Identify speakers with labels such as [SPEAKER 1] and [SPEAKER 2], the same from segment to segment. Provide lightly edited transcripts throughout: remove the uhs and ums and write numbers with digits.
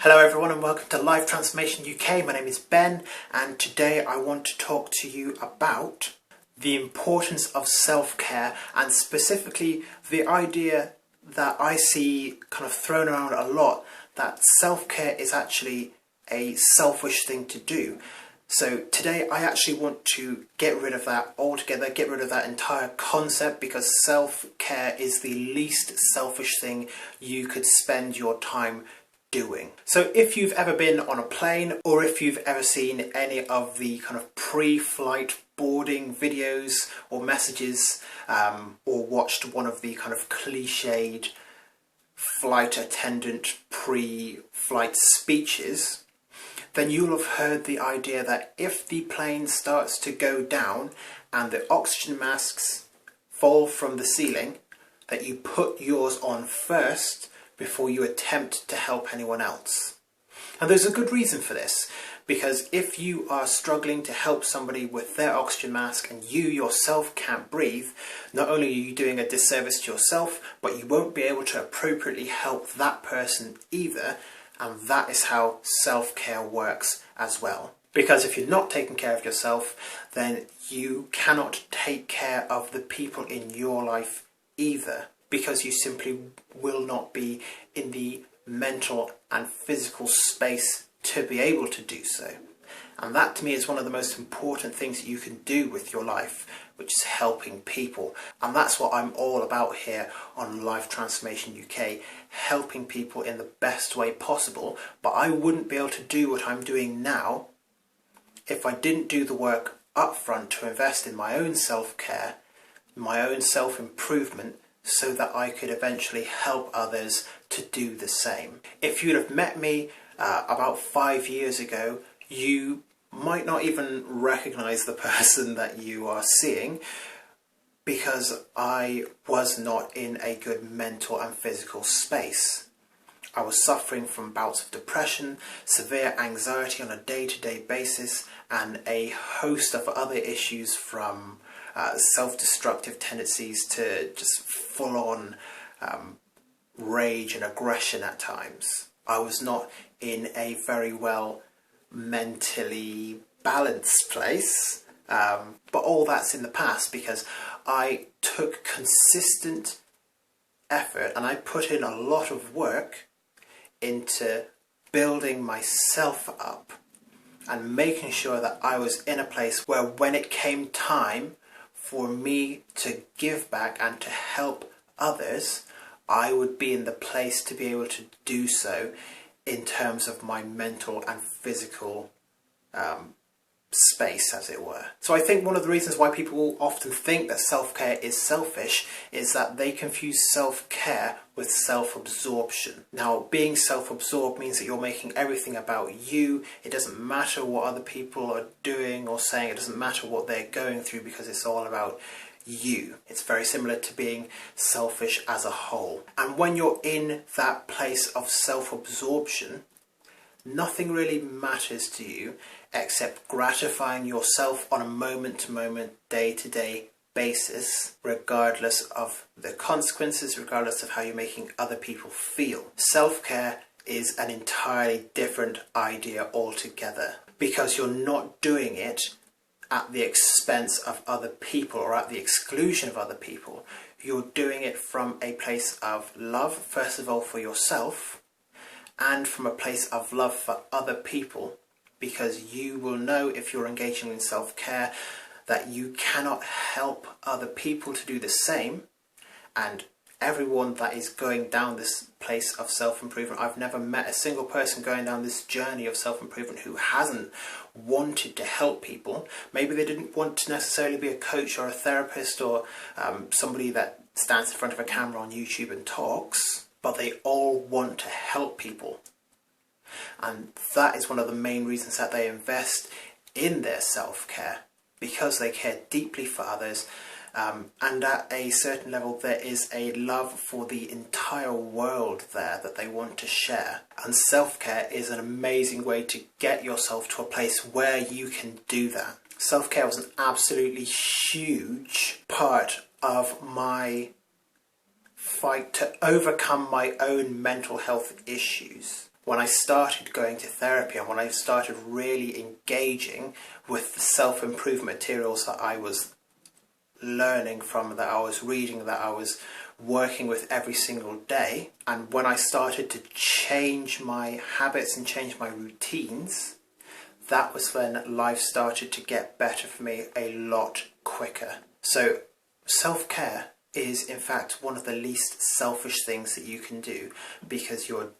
[SPEAKER 1] Hello everyone and welcome to Life Transformation UK. My name is Ben and today I want to talk to you about the importance of self-care and specifically the idea that I see kind of thrown around a lot that self-care is actually a selfish thing to do. So today I actually want to get rid of that altogether, get rid of that entire concept, because self-care is the least selfish thing you could spend your time doing. So if you've ever been on a plane or if you've ever seen any of the kind of pre-flight boarding videos or messages or watched one of the kind of cliched flight attendant pre-flight speeches, then you'll have heard the idea that if the plane starts to go down and the oxygen masks fall from the ceiling, that you put yours on first before you attempt to help anyone else. And there's a good reason for this, because if you are struggling to help somebody with their oxygen mask and you yourself can't breathe, not only are you doing a disservice to yourself, but you won't be able to appropriately help that person either, and that is how self-care works as well. Because if you're not taking care of yourself, then you cannot take care of the people in your life either, because you simply will not be in the mental and physical space to be able to do so. And that to me is one of the most important things that you can do with your life, which is helping people. And that's what I'm all about here on Life Transformation UK, helping people in the best way possible. But I wouldn't be able to do what I'm doing now if I didn't do the work up front to invest in my own self-care, my own self-improvement, so that I could eventually help others to do the same. If you'd have met me about 5 years ago, you might not even recognise the person that you are seeing, because I was not in a good mental and physical space. I was suffering from bouts of depression, severe anxiety on a day-to-day basis, and a host of other issues, from self-destructive tendencies to just full-on rage and aggression at times. I was not in a very well mentally balanced place, but all that's in the past because I took consistent effort and I put in a lot of work into building myself up and making sure that I was in a place where when it came time for me to give back and to help others, I would be in the place to be able to do so in terms of my mental and physical space, as it were. So I think one of the reasons why people often think that self-care is selfish is that they confuse self-care with self-absorption. Now, being self-absorbed means that you're making everything about you. It doesn't matter what other people are doing or saying. It doesn't matter what they're going through, because it's all about you. It's very similar to being selfish as a whole. And when you're in that place of self-absorption, nothing really matters to you except gratifying yourself on a moment-to-moment, day-to-day basis, regardless of the consequences, regardless of how you're making other people feel. Self-care is an entirely different idea altogether, because you're not doing it at the expense of other people or at the exclusion of other people. You're doing it from a place of love, first of all, for yourself, and from a place of love for other people, because you will know, if you're engaging in self-care, that you cannot help other people to do the same. And everyone that is going down this place of self-improvement, I've never met a single person going down this journey of self-improvement who hasn't wanted to help people. Maybe they didn't want to necessarily be a coach or a therapist or somebody that stands in front of a camera on YouTube and talks, but they all want to help people. And that is one of the main reasons that they invest in their self-care, because they care deeply for others, and at a certain level there is a love for the entire world there that they want to share. And self-care is an amazing way to get yourself to a place where you can do that. Self-care was an absolutely huge part of my fight to overcome my own mental health issues. when I started going to therapy and when I started really engaging with the self-improvement materials that I was learning from, that I was reading, that I was working with every single day, and when I started to change my habits and change my routines, that was when life started to get better for me a lot quicker. So self-care is in fact one of the least selfish things that you can do, because you're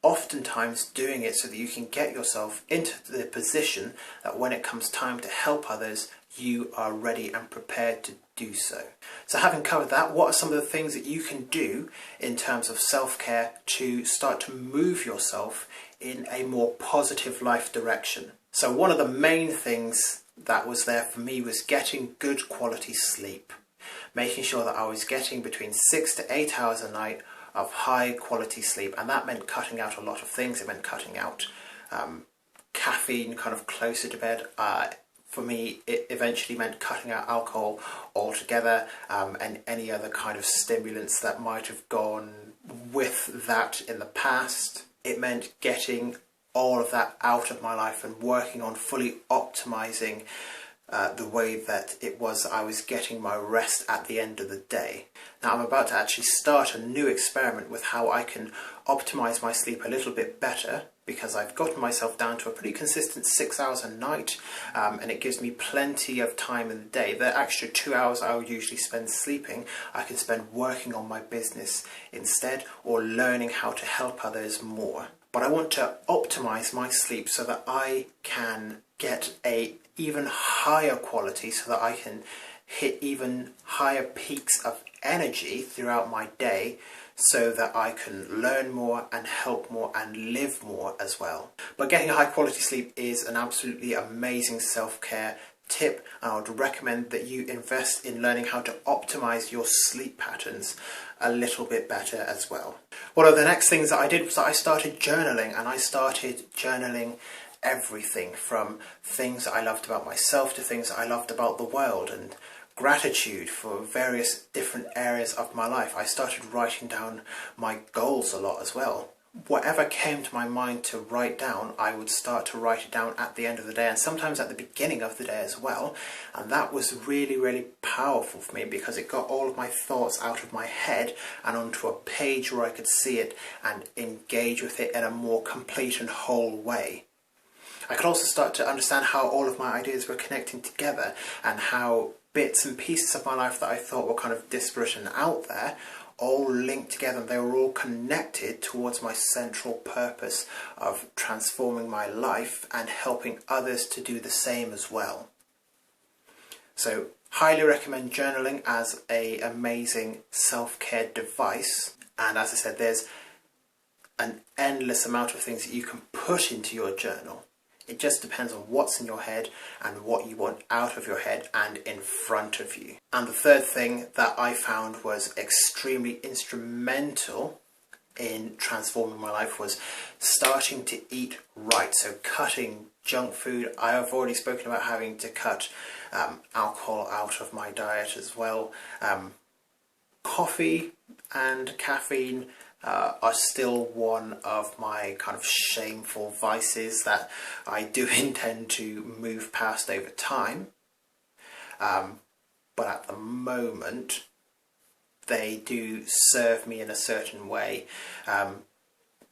[SPEAKER 1] oftentimes doing it so that you can get yourself into the position that when it comes time to help others, you are ready and prepared to do so. So having covered that, what are some of the things that you can do in terms of self-care to start to move yourself in a more positive life direction? So one of the main things that was there for me was getting good quality sleep. Making sure that I was getting between 6 to 8 hours a night of high quality sleep, and that meant cutting out a lot of things. It meant cutting out caffeine kind of closer to bed. For me, it eventually meant cutting out alcohol altogether, and any other kind of stimulants that might have gone with that in the past. It meant getting all of that out of my life and working on fully optimizing the way that it was I was getting my rest at the end of the day. Now I'm about to actually start a new experiment with how I can optimize my sleep a little bit better, because I've gotten myself down to a pretty consistent 6 hours a night, and it gives me plenty of time in the day. The extra 2 hours I would usually spend sleeping, I can spend working on my business instead, or learning how to help others more. But I want to optimize my sleep so that I can get a even higher quality, so that I can hit even higher peaks of energy throughout my day, so that I can learn more and help more and live more as well. But getting a high quality sleep is an absolutely amazing self-care tip, and I would recommend that you invest in learning how to optimize your sleep patterns a little bit better as well. One of the next things that I did was that I started journaling, and I started journaling everything from things that I loved about myself to things that I loved about the world, and gratitude for various different areas of my life. I started writing down my goals a lot as well. Whatever came to my mind to write down, I would start to write it down at the end of the day, and sometimes at the beginning of the day as well. And that was really, really powerful for me, because it got all of my thoughts out of my head and onto a page where I could see it and engage with it in a more complete and whole way. I could also start to understand how all of my ideas were connecting together, and how bits and pieces of my life that I thought were kind of disparate and out there all linked together, and they were all connected towards my central purpose of transforming my life and helping others to do the same as well. So highly recommend journaling as an amazing self-care device, and as I said, there's an endless amount of things that you can put into your journal. It just depends on what's in your head and what you want out of your head and in front of you. And the third thing that I found was extremely instrumental in transforming my life was starting to eat right. So cutting junk food. I have already spoken about having to cut alcohol out of my diet as well. Coffee and caffeine are still one of my kind of shameful vices that I do intend to move past over time. But at the moment, they do serve me in a certain way,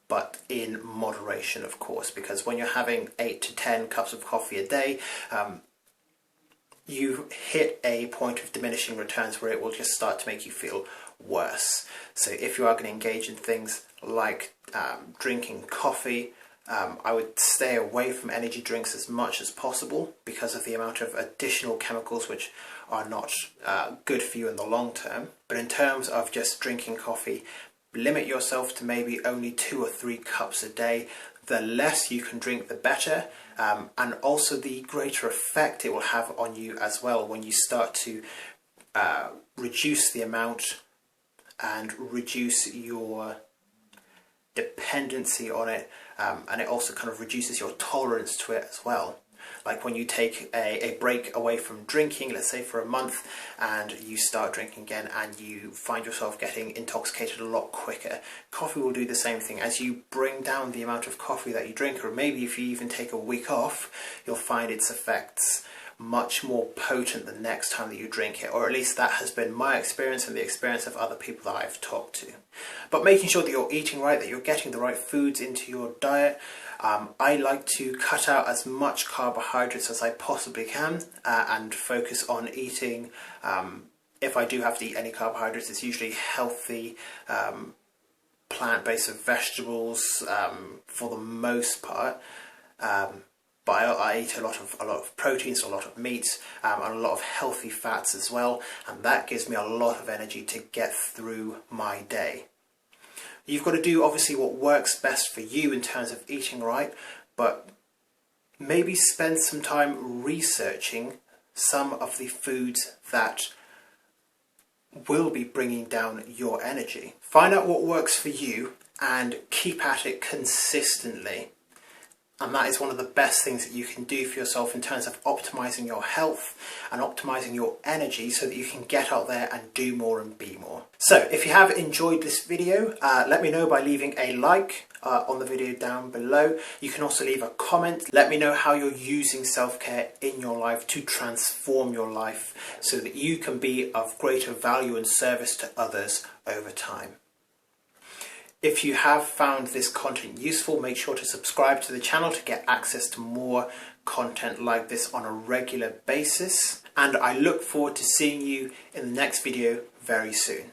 [SPEAKER 1] but in moderation, of course, because when you're having 8 to 10 cups of coffee a day, you hit a point of diminishing returns where it will just start to make you feel worse. So if you are going to engage in things like drinking coffee, I would stay away from energy drinks as much as possible, because of the amount of additional chemicals which are not good for you in the long term. But in terms of just drinking coffee, limit yourself to maybe only 2 or 3 cups a day. The less you can drink, the better, and also the greater effect it will have on you as well when you start to reduce the amount and reduce your dependency on it, and it also kind of reduces your tolerance to it as well. Like when you take a break away from drinking, let's say for a month, and you start drinking again and you find yourself getting intoxicated a lot quicker. Coffee will do the same thing. As you bring down the amount of coffee that you drink, or maybe if you even take a week off, you'll find its effects much more potent the next time that you drink it, or at least that has been my experience and the experience of other people that I've talked to. But making sure that you're eating right, that you're getting the right foods into your diet. I like to cut out as much carbohydrates as I possibly can and focus on eating, if I do have to eat any carbohydrates, it's usually healthy plant-based vegetables for the most part. But I eat a lot of proteins, a lot of meats, and a lot of healthy fats as well, and that gives me a lot of energy to get through my day. You've got to do obviously what works best for you in terms of eating right, but maybe spend some time researching some of the foods that will be bringing down your energy. Find out what works for you and keep at it consistently. And that is one of the best things that you can do for yourself in terms of optimizing your health and optimizing your energy so that you can get out there and do more and be more. So if you have enjoyed this video, let me know by leaving a like on the video down below. You can also leave a comment. Let me know how you're using self-care in your life to transform your life so that you can be of greater value and service to others over time. If you have found this content useful, make sure to subscribe to the channel to get access to more content like this on a regular basis. And I look forward to seeing you in the next video very soon.